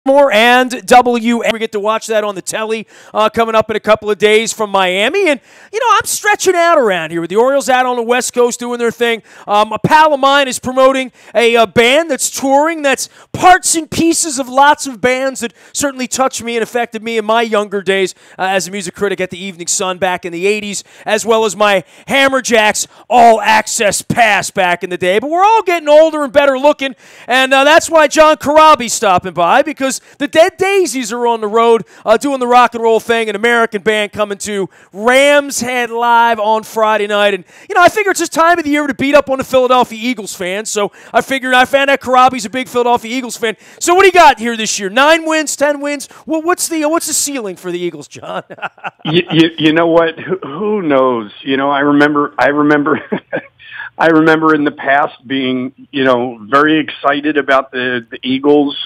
Baltimore and WNST. We get to watch that on the telly coming up in a couple of days from Miami. And, I'm stretching out around here with the Orioles out on the West Coast doing their thing. A pal of mine is promoting a band that's touring that's parts and pieces of lots of bands that certainly touched me and affected me in my younger days as a music critic at the Evening Sun back in the 80s, as well as my Hammerjacks all-access pass back in the day. But we're all getting older and better looking, and that's why John Corabi's stopping by, because the Dead Daisies are on the road doing the rock and roll thing, an American band coming to Rams Head Live on Friday night. And, I figure it's just time of the year to beat up on the Philadelphia Eagles fans, so I found out Corabi's a big Philadelphia Eagles fan. So what do you got here this year? 9 wins, 10 wins? Well, what's the ceiling for the Eagles, John? you know what? Who knows? I remember I remember in the past being, very excited about the Eagles.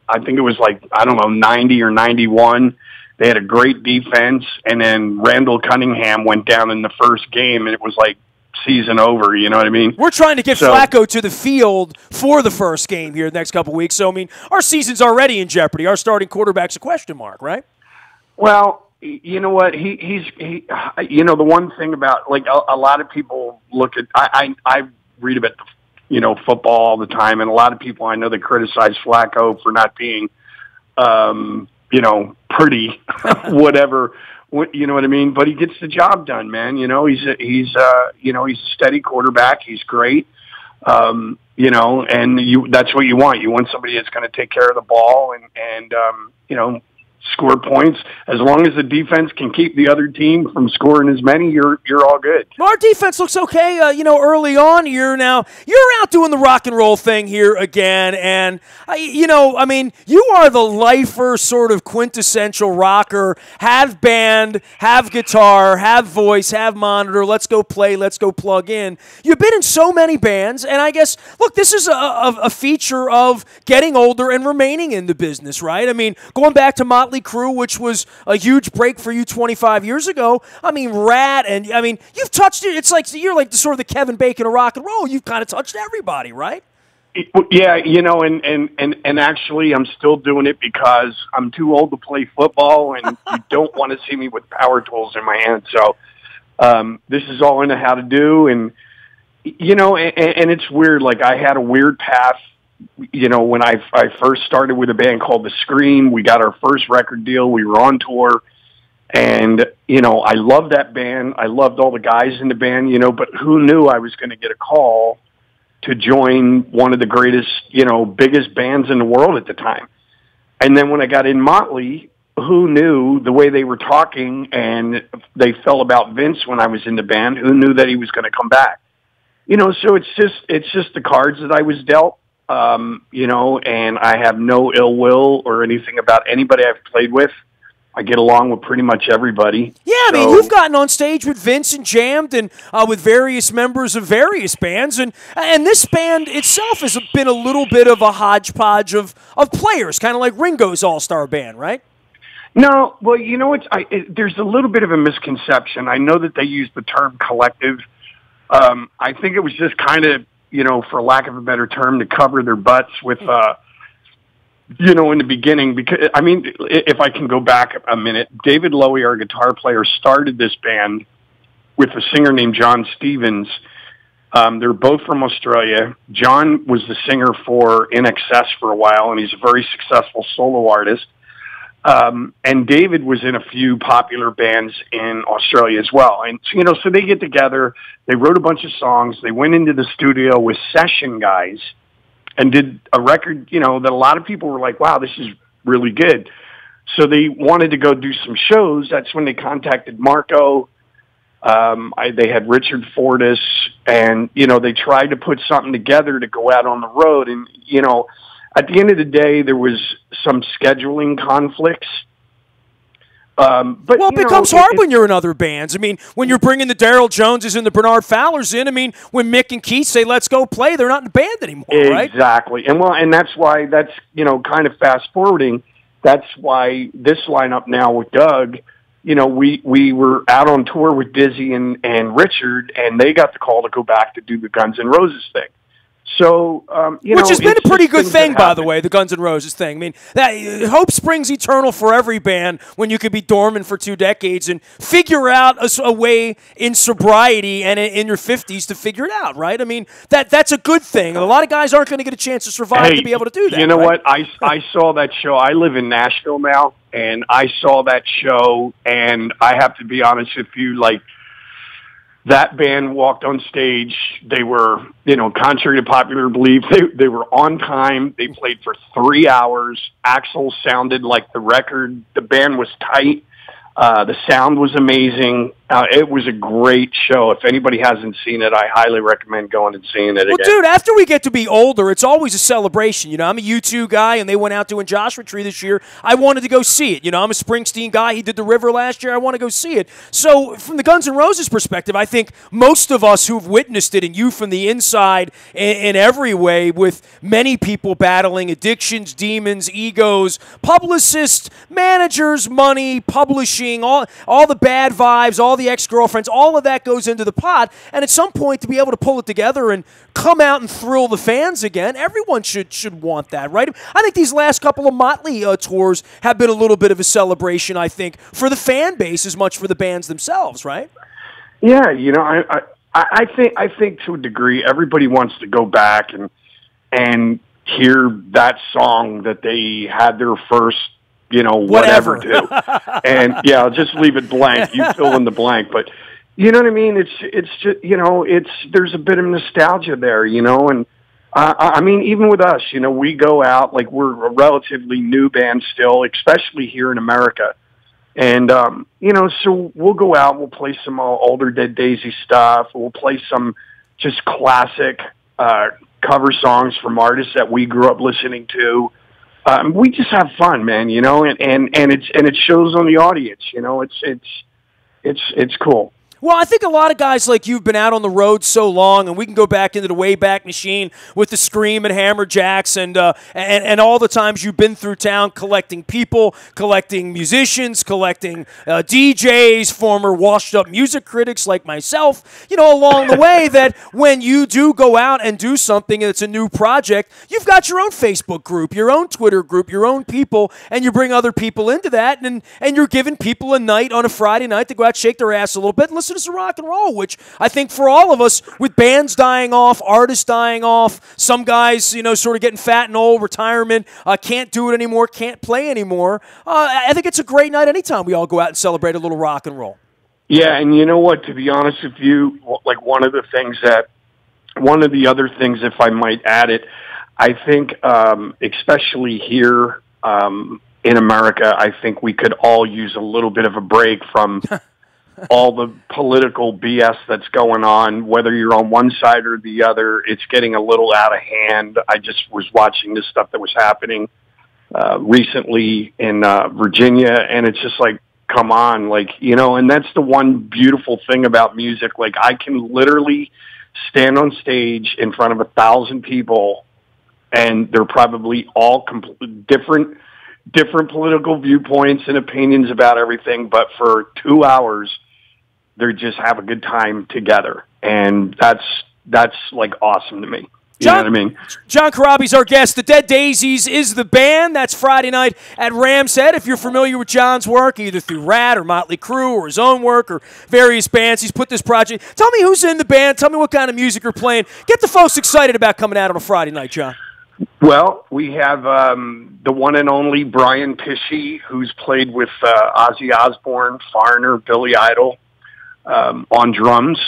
I think it was 90 or 91. They had a great defense, and then Randall Cunningham went down in the first game, and it was like season over, you know what I mean? We're trying to get Flacco to the field for the first game here the next couple of weeks. So, our season's already in jeopardy. Our starting quarterback's a question mark, right? Well, you know what? The one thing about, a lot of people look at, I read about, football all the time, and a lot of people I know that criticize Flacco for not being, pretty, whatever, you know what I mean? But he gets the job done, man. He's a steady quarterback. He's great. And that's what you want. You want somebody that's going to take care of the ball and score points. As long as the defense can keep the other team from scoring as many, you're all good. Well, our defense looks okay, early on here now. You're out doing the rock and roll thing here again, and, you are the lifer, sort of quintessential rocker. Have band, have guitar, have voice, have monitor, let's go play, let's go plug in. You've been in so many bands, and I guess, look, this is a feature of getting older and remaining in the business, right? Going back to Motley Crue, which was a huge break for you 25 years ago. Rat, and you've touched it. It's like you're like sort of the Kevin Bacon of rock and roll. You've kind of touched everybody, right? Yeah, and actually, I'm still doing it because I'm too old to play football, and you don't want to see me with power tools in my hand. So this is all into how to do, and and it's weird. Like, I had a weird path. When I first started with a band called The Scream, we got our first record deal. We were on tour, and, I loved that band. I loved all the guys in the band, but who knew I was going to get a call to join one of the greatest, biggest bands in the world at the time. And then when I got in Motley, who knew the way they were talking and they felt about Vince when I was in the band, who knew that he was going to come back? So it's just the cards that I was dealt. And I have no ill will or anything about anybody I've played with. I get along with pretty much everybody. Yeah, you've gotten on stage with Vince and jammed and with various members of various bands. And this band itself has been a little bit of a hodgepodge of players, kind of like Ringo's all-star band, right? No, well, there's a little bit of a misconception. I know that they use the term collective. I think it was just kind of, for lack of a better term, to cover their butts with, in the beginning. Because, if I can go back a minute, David Lowy, our guitar player, started this band with a singer named John Stevens. They're both from Australia. John was the singer for INXS for a while, and he's a very successful solo artist. And David was in a few popular bands in Australia as well. And, so they get together, they wrote a bunch of songs, they went into the studio with session guys and did a record, that a lot of people were like, wow, this is really good. So they wanted to go do some shows. That's when they contacted Marco. They had Richard Fortis, and, they tried to put something together to go out on the road. And, at the end of the day, there was some scheduling conflicts. But it becomes hard when you're in other bands. When you're bringing the Daryl Joneses and the Bernard Fowlers in, when Mick and Keith say, let's go play, they're not in the band anymore, right? Exactly. And that's why that's, kind of fast forwarding. That's why this lineup now with Doug, we were out on tour with Dizzy and Richard, and they got the call to go back to do the Guns N' Roses thing. So, which has been a pretty good thing, by the happen. way, the Guns N' Roses thing. I mean, that hope springs eternal for every band when you could be dormant for 2 decades and figure out a way in sobriety and in your 50s to figure it out, right? I mean, that's a good thing. A lot of guys aren't going to get a chance to survive to be able to do that. You know right? what? I saw that show. I live in Nashville now, and I saw that show, and I have to be honest with you, like, that band walked on stage. They were, contrary to popular belief, they were on time. They played for 3 hours. Axl sounded like the record. The band was tight. The sound was amazing. It was a great show. If anybody hasn't seen it, I highly recommend going and seeing it again. Well, dude, after we get to be older, it's always a celebration. I'm a U2 guy, and they went out doing Joshua Tree this year. I wanted to go see it. I'm a Springsteen guy. He did The River last year. I want to go see it. So from the Guns N' Roses perspective, I think most of us who've witnessed it, and you from the inside in every way, with many people battling addictions, demons, egos, publicists, managers, money, publishing, all the bad vibes, all the ex-girlfriends, all of that goes into the pot. And at some point, to be able to pull it together and come out and thrill the fans again, everyone should want that, right? I think these last couple of Motley tours have been a little bit of a celebration, I think, for the fan base as much for the bands themselves, right? Yeah, I think to a degree, everybody wants to go back and hear that song that they had their first whatever to. And yeah, I'll just leave it blank. You fill in the blank. But you know what I mean? It's just, there's a bit of nostalgia there, and I mean, even with us, we go out, like, we're a relatively new band still, especially here in America. And, so we'll go out, we'll play some older Dead Daisy stuff. We'll play some just classic, cover songs from artists that we grew up listening to. We just have fun, man, and it shows on the audience, it's cool. Well, I think a lot of guys like you've been out on the road so long, and we can go back into the Wayback Machine with the Scream and Hammer Jacks and all the times you've been through town collecting people, collecting musicians, collecting DJs, former washed-up music critics like myself, along the way, that when you do go out and do something that's a new project, you've got your own Facebook group, your own Twitter group, your own people, and you bring other people into that, and you're giving people a night on a Friday night to go out, shake their ass a little bit, and listen to some rock and roll, which I think for all of us, with bands dying off, artists dying off, some guys, sort of getting fat and old, retirement, can't do it anymore, can't play anymore. I think it's a great night anytime we all go out and celebrate a little rock and roll. Yeah, and you know what, to be honest with you, like one of the other things, if I might add it, I think, especially here in America, I think we could all use a little bit of a break from all the political BS that's going on, whether you're on one side or the other. It's getting a little out of hand. I just was watching this stuff that was happening recently in Virginia, and it's just like, come on, like, and that's the one beautiful thing about music. Like, I can literally stand on stage in front of 1,000 people, and they're probably all different political viewpoints and opinions about everything, but for 2 hours, they just have a good time together. And that's like awesome to me. You know what I mean? John Corabi's our guest. The Dead Daisies is the band. That's Friday night at Ram's Head. If you're familiar with John's work, either through Rat or Motley Crue or his own work or various bands, he's put this project. Tell me who's in the band. Tell me what kind of music you're playing. Get the folks excited about coming out on a Friday night, John. Well, we have the one and only Brian Pishy, who's played with Ozzy Osbourne, Foreigner, Billy Idol, on drums.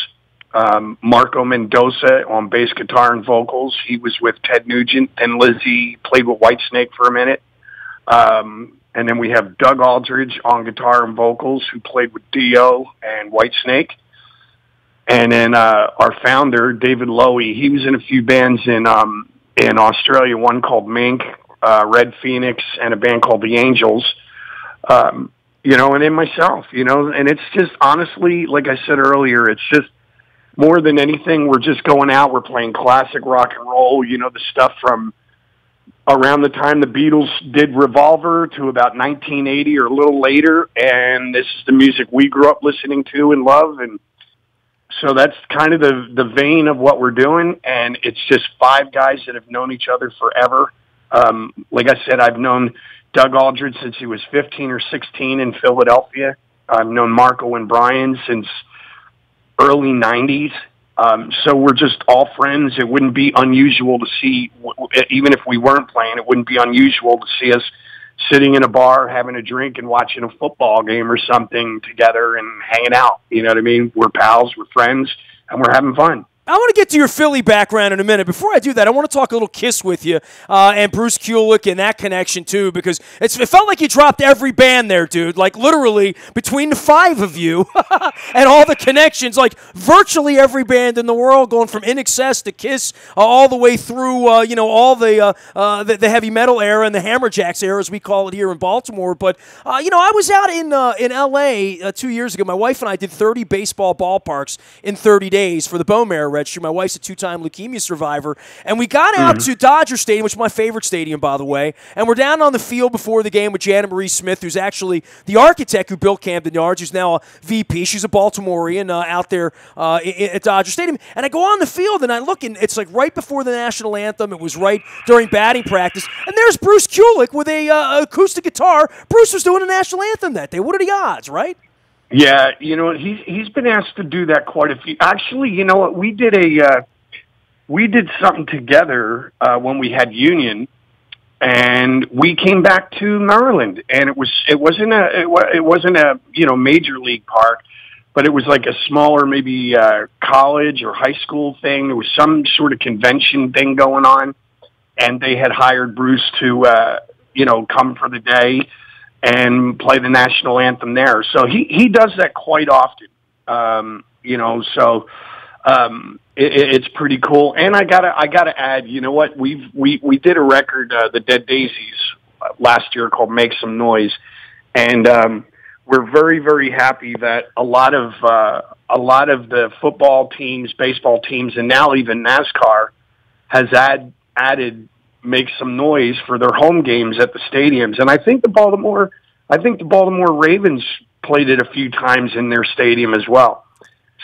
Marco Mendoza on bass guitar and vocals. He was with Ted Nugent and Lizzie, played with Whitesnake for a minute. And then we have Doug Aldridge on guitar and vocals, who played with Dio and Whitesnake. And then our founder, David Lowy, he was in a few bands in Australia, one called Mink, Red Phoenix, and a band called The Angels. And then myself, and it's just, honestly, like I said earlier, it's just more than anything, we're just going out, we're playing classic rock and roll, the stuff from around the time the Beatles did Revolver to about 1980 or a little later, and this is the music we grew up listening to and love, and so that's kind of the vein of what we're doing, and it's just 5 guys that have known each other forever. Like I said, I've known Doug Aldridge since he was 15 or 16 in Philadelphia. I've known Marco and Brian since early 90s. So we're just all friends. It wouldn't be unusual to see, even if we weren't playing, it wouldn't be unusual to see us sitting in a bar, having a drink and watching a football game or something together and hanging out. You know what I mean? We're pals, we're friends, and we're having fun. I want to get to your Philly background in a minute. Before I do that, I want to talk a little Kiss with you and Bruce Kulick and that connection, too, because it felt like you dropped every band there, dude. Like, literally, between the 5 of you and all the connections, like, virtually every band in the world, going from In Excess to Kiss all the way through, all the heavy metal era and the Hammerjacks era, as we call it here in Baltimore. But, I was out in L.A. 2 years ago. My wife and I did 30 baseball ballparks in 30 days for the bone marrow registry. My wife's a 2-time leukemia survivor. And we got out to Dodger Stadium, which is my favorite stadium, by the way. And we're down on the field before the game with Janet Marie Smith, who's actually the architect who built Camden Yards, who's now a VP. She's a Baltimorean out there at Dodger Stadium. And I go on the field, and I look, and it's like right before the national anthem. It was right during batting practice. And there's Bruce Kulick with a acoustic guitar. Bruce was doing the national anthem that day. What are the odds, right? Yeah, he's been asked to do that quite a few. Actually, you know what? We did something together when we had Union, and we came back to Maryland, and it wasn't a major league park, but it was like a smaller maybe college or high school thing. There was some sort of convention thing going on, and they had hired Bruce to come for the day and play the national anthem there. So he does that quite often, it's pretty cool. And I gotta add, you know what, we did a record, the Dead Daisies last year called Make Some Noise. And, we're very, very happy that a lot of the football teams, baseball teams, and now even NASCAR has added Make Some Noise for their home games at the stadiums. And I think the Baltimore Ravens played it a few times in their stadium as well.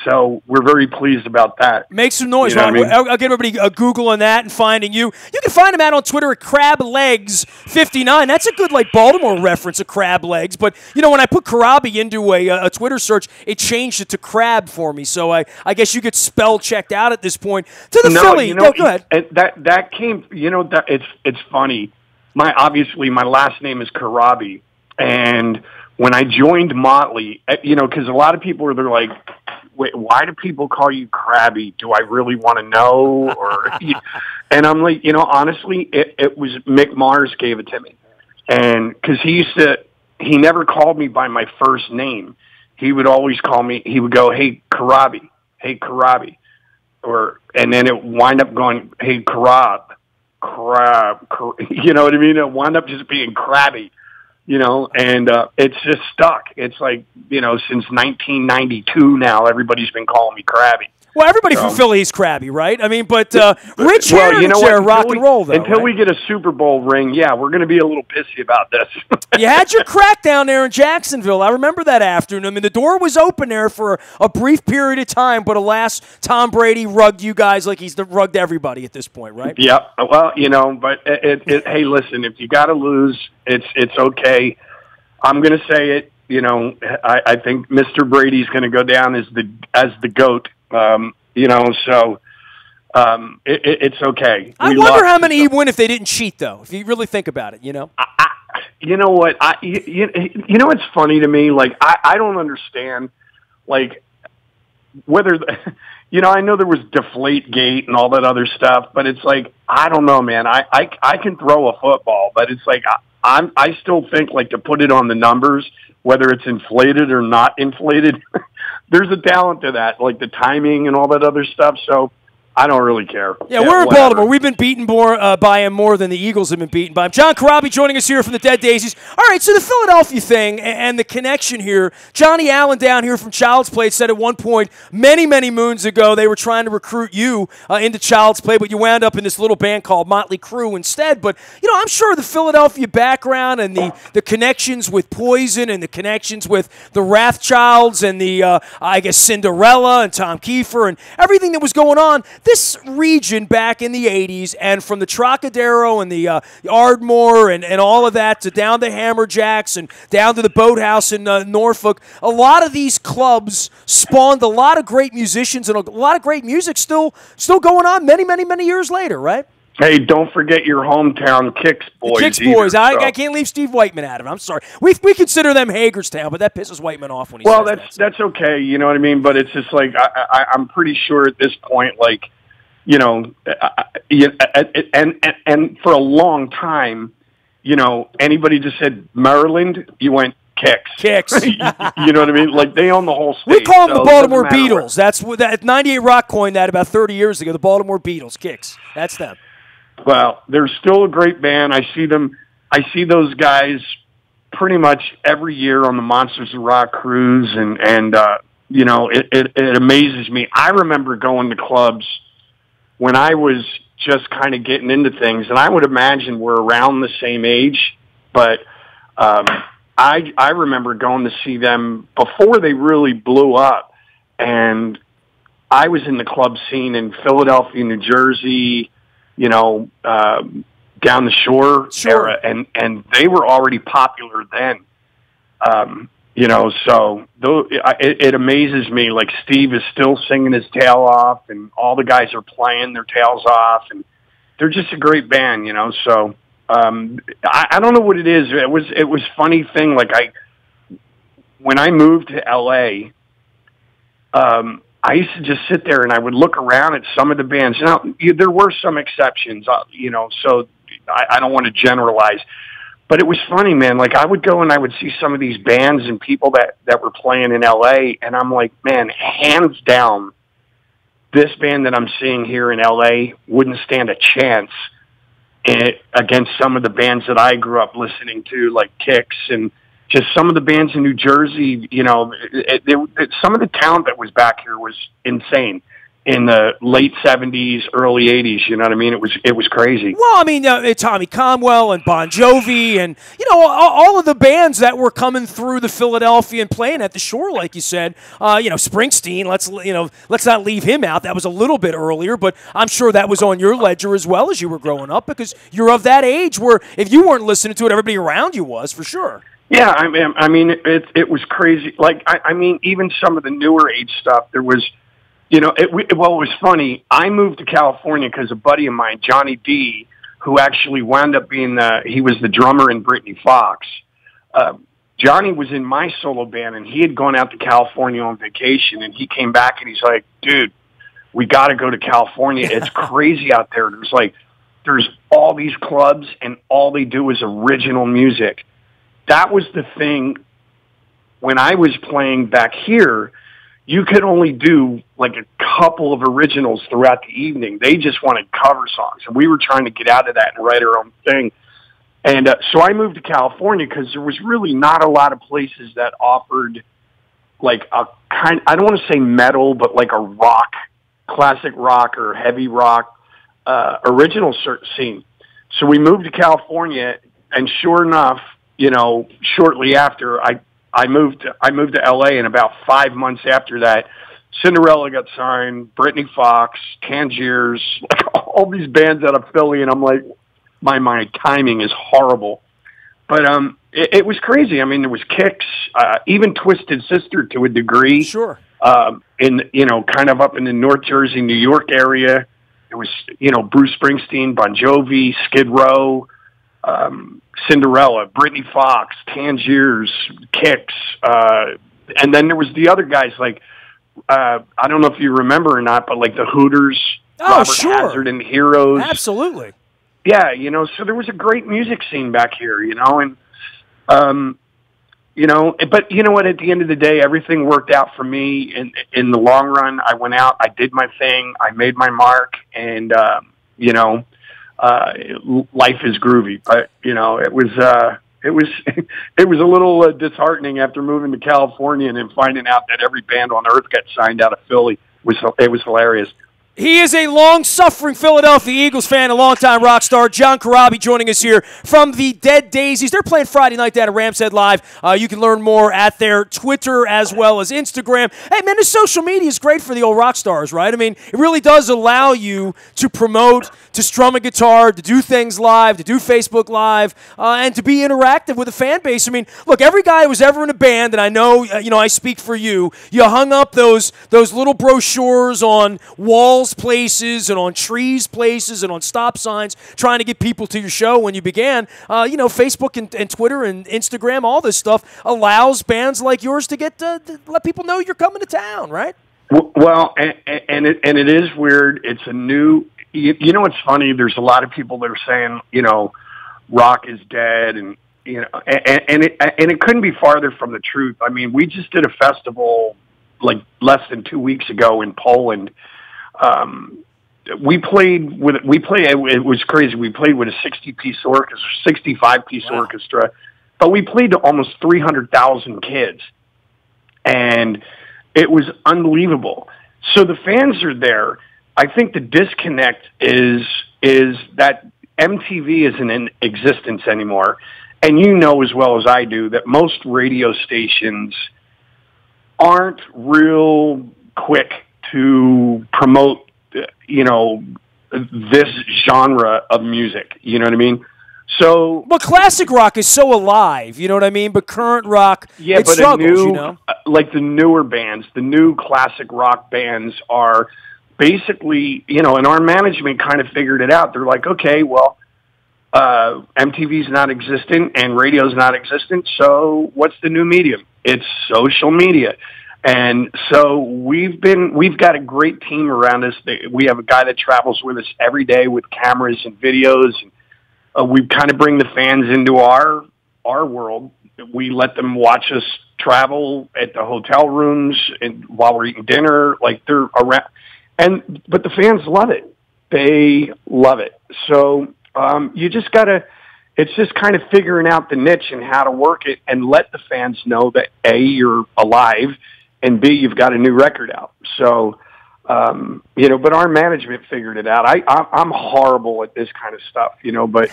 So we're very pleased about that. Make some noise. You know I'll get everybody Googling that and finding you. You can find him out on Twitter at CrabLegs59. That's a good Baltimore reference, of Crab Legs. But, when I put Karabi into a Twitter search, it changed it to Crab for me. So I guess you get spell checked out at this point. To the Philly. Go ahead. That came, it's funny. My last name is Karabi. And when I joined Motley, because a lot of people they're like, wait, why do people call you Krabby? Do I really want to know? And I'm like, honestly, it was Mick Mars gave it to me. And because he never called me by my first name. He would always call me, he would go, hey, Karabi. And then it wind up going, hey, crab. You know what I mean? It wound up just being Krabby. And it's just stuck. It's like, since 1992 now, everybody's been calling me Krabby. Well, everybody from Philly is Krabby, right? I mean, but Rich Heritage there, rock and roll, though. Until we get a Super Bowl ring, we're going to be a little pissy about this. You had your crack down there in Jacksonville. I remember that afternoon. I mean, the door was open there for a brief period of time, but alas, Tom Brady rugged you guys like he's rugged everybody at this point, right? Yeah. Well, but hey, listen, if you got to lose, it's okay. I'm going to say it. I think Mr. Brady's going to go down as the GOAT. It's okay. I wonder how many he'd win if they didn't cheat, though. If you really think about it, you know what? It's funny to me. Like I don't understand. Like whether I know there was Deflategate and all that other stuff, but it's like I don't know, man. I can throw a football, but it's like I still think to put it on the numbers, whether it's inflated or not inflated. There's a talent to that, like the timing and all that other stuff. So I don't really care. Yeah, we're in Baltimore. We've been beaten by him more than the Eagles have been beaten by him. John Corabi joining us here from the Dead Daisies. All right, so the Philadelphia thing and the connection here. Johnny Allen down here from Child's Play said at one point many, many moons ago they were trying to recruit you into Child's Play, but you wound up in this little band called Motley Crue instead. But, you know, I'm sure the Philadelphia background and the connections with Poison and the connections with the Rothschilds and the, I guess, Cinderella and Tom Kiefer and everything that was going on, this region back in the 80s, and from the Trocadero and the Ardmore and all of that to down to Hammerjacks and down to the Boathouse in Norfolk, a lot of these clubs spawned a lot of great musicians and a lot of great music still going on many, many, many years later, right? Hey, don't forget your hometown Kicks boys. Kicks boys. I can't leave Steve Whiteman out of it. I'm sorry. We consider them Hagerstown, but that pisses Whiteman off when he says that. Well, that's okay. You know what I mean? But it's just like I'm pretty sure at this point, like, you know, and for a long time, you know, anybody just said Maryland, you went Kicks. Kicks. You know what I mean? Like, they own the whole state. We call them the Baltimore Beatles. That's what 98 Rock coined that about 30 years ago. The Baltimore Beatles. Kicks. That's them. Well, they're still a great band. I see those guys pretty much every year on the Monsters of Rock cruise, and you know, it amazes me. I remember going to clubs when I was just kind of getting into things, and I would imagine we're around the same age, but I remember going to see them before they really blew up, and I was in the club scene in Philadelphia, New Jersey, you know, down the shore era, and they were already popular then. You know, so it amazes me. Like, Steve is still singing his tail off, and all the guys are playing their tails off, and they're just a great band, you know. So I don't know what it is. It was funny thing. Like, when I moved to LA, I used to just sit there and I would look around at some of the bands. Now, there were some exceptions, you know, so I don't want to generalize. But it was funny, man. Like, I would go and I would see some of these bands and people that were playing in L.A., and I'm like, man, hands down, this band that I'm seeing here in L.A. wouldn't stand a chance against some of the bands that I grew up listening to, like Kicks and just some of the bands in New Jersey. You know, some of the talent that was back here was insane in the late 70s, early 80s, you know what I mean? It was crazy. Well, I mean, Tommy Conwell and Bon Jovi and, you know, all of the bands that were coming through the Philadelphia and playing at the Shore, like you said. You know, Springsteen, let's not leave him out. That was a little bit earlier, but I'm sure that was on your ledger as well as you were growing up, because you're of that age where if you weren't listening to it, everybody around you was, for sure. Yeah, I mean, it was crazy. Like, I mean, even some of the newer age stuff, there was, you know, it was funny. I moved to California because a buddy of mine, Johnny D, who actually wound up being he was the drummer in Britney Fox. Johnny was in my solo band, and he had gone out to California on vacation, and he came back and he's like, dude, we got to go to California. It's crazy out there. There's all these clubs, and all they do is original music. That was the thing when I was playing back here. You could only do like a couple of originals throughout the evening. They just wanted cover songs, and we were trying to get out of that and write our own thing. And so I moved to California because there was really not a lot of places that offered like a kind, I don't want to say metal, but like a rock, classic rock or heavy rock original scene. So we moved to California, and sure enough, you know, shortly after I moved to L.A., and about 5 months after that, Cinderella got signed, Britney Fox, Tangiers, like all these bands out of Philly, and I'm like, my timing is horrible. But it was crazy. I mean, there was Kicks, even Twisted Sister to a degree. Sure. In, you know, kind of up in the North Jersey, New York area. There was, you know, Bruce Springsteen, Bon Jovi, Skid Row, Cinderella, Britney Fox, Tangiers, Kicks, and then there was the other guys like I don't know if you remember or not, but like the Hooters, Robert Hazard and the Heroes. Absolutely. Yeah, you know, so there was a great music scene back here, you know, and But you know what? At the end of the day, everything worked out for me. In the long run, I went out, I did my thing, I made my mark, and life is groovy. But it was it was a little disheartening after moving to California and then finding out that every band on earth got signed out of Philly. It was hilarious. He is a long-suffering Philadelphia Eagles fan, a longtime rock star. John Corabi joining us here from the Dead Daisies. They're playing Friday night down at Rams Head Live. You can learn more at their Twitter as well as Instagram. Hey, man, this social media is great for the old rock stars, right? I mean, it really does allow you to promote, to strum a guitar, to do things live, to do Facebook Live, and to be interactive with a fan base. I mean, look, every guy who was ever in a band, and I know, I speak for you, you hung up those little brochures on walls places and on trees places and on stop signs trying to get people to your show when you began. Facebook and Twitter and Instagram, all this stuff allows bands like yours to to let people know you're coming to town, right? Well, and it is weird. It's a new, what's funny? There's a lot of people that are saying, rock is dead, and it couldn't be farther from the truth. I mean, we just did a festival like less than 2 weeks ago in Poland. It was crazy. We played with a 60-piece orchestra, 65-piece orchestra, but we played to almost 300,000 kids, and it was unbelievable. So the fans are there. I think the disconnect is that MTV isn't in existence anymore, and you know as well as I do that most radio stations aren't real quick to promote, this genre of music. You know what I mean? So, but classic rock is so alive. You know what I mean? But current rock, yeah, it struggles. Like the newer bands, the new classic rock bands are basically, and our management kind of figured it out. They're like, okay, well, MTV's not existent and radio's not existent. So what's the new medium? It's social media. And so we've got a great team around us. We have a guy that travels with us every day with cameras and videos. And we kind of bring the fans into our world. We let them watch us travel at the hotel rooms and while we're eating dinner, like they're around. But the fans love it. They love it. So you just gotta. It's just kind of figuring out the niche and how to work it and let the fans know that A, you're alive, and B, you've got a new record out. So, but our management figured it out. I'm horrible at this kind of stuff, but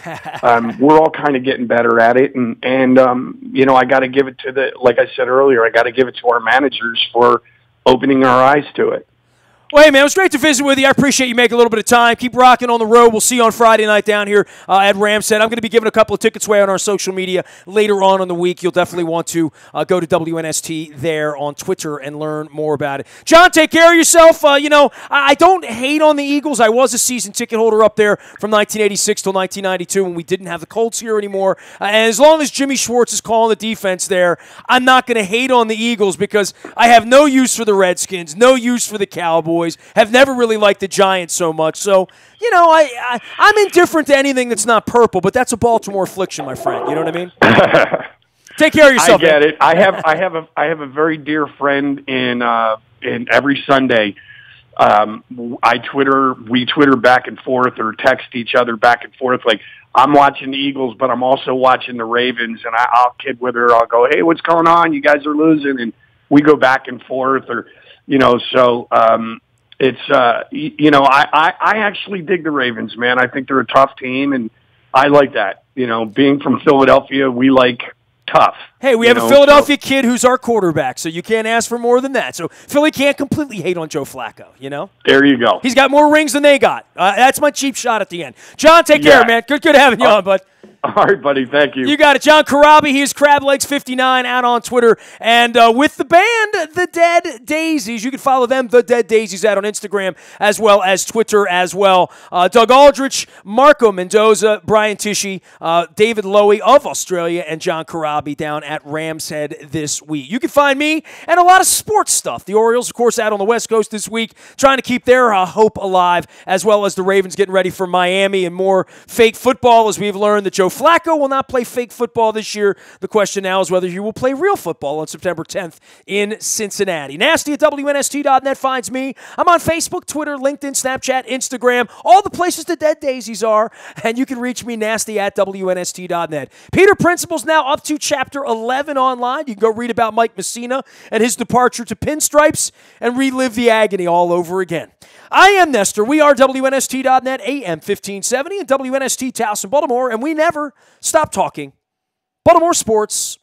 we're all kind of getting better at it. And I got to give it to like I said earlier, I got to give it to our managers for opening our eyes to it. Well, hey, man, it was great to visit with you. I appreciate you making a little bit of time. Keep rocking on the road. We'll see you on Friday night down here at Rams Head. I'm going to be giving a couple of tickets away on our social media later on in the week. You'll definitely want to go to WNST there on Twitter and learn more about it. John, take care of yourself. I don't hate on the Eagles. I was a season ticket holder up there from 1986 till 1992 when we didn't have the Colts here anymore. And as long as Jimmy Schwartz is calling the defense there, I'm not going to hate on the Eagles because I have no use for the Redskins, no use for the Cowboys. Have never really liked the Giants so much. So, I'm indifferent to anything that's not purple, but that's a Baltimore affliction, my friend. You know what I mean? Take care of yourself. I get it. I have a very dear friend in every Sunday. We Twitter back and forth or text each other back and forth. Like, I'm watching the Eagles, but I'm also watching the Ravens, and I'll kid with her. I'll go, hey, what's going on? You guys are losing. And we go back and forth it's, I actually dig the Ravens, man. I think they're a tough team, and I like that. Being from Philadelphia, we like tough. Hey, we have a Philadelphia kid who's our quarterback, so you can't ask for more than that. So Philly can't completely hate on Joe Flacco, There you go. He's got more rings than they got. That's my cheap shot at the end. John, take care, man. Good having you on, bud. All right, buddy. Thank you. You got it. John Corabi, he is CrabLegs59 out on Twitter. And with the band, The Dead Daisies, you can follow them, The Dead Daisies, out on Instagram as well as Twitter as well. Doug Aldrich, Marco Mendoza, Brian Tishy, David Lowy of Australia, and John Corabi down at Rams Head this week. You can find me and a lot of sports stuff. The Orioles, of course, out on the West Coast this week, trying to keep their hope alive, as well as the Ravens getting ready for Miami and more fake football, as we've learned that Joe Flacco will not play fake football this year. The question now is whether he will play real football on September 10th in Cincinnati. Nasty at WNST.net finds me. I'm on Facebook, Twitter, LinkedIn, Snapchat, Instagram, all the places the dead daisies are, and you can reach me nasty at WNST.net. Peter Principle's now up to Chapter 11 online. You can go read about Mike Messina and his departure to Pinstripes and relive the agony all over again. I am Nestor. We are WNST.net, AM 1570, and WNST Towson, Baltimore, and we never stop talking Baltimore sports.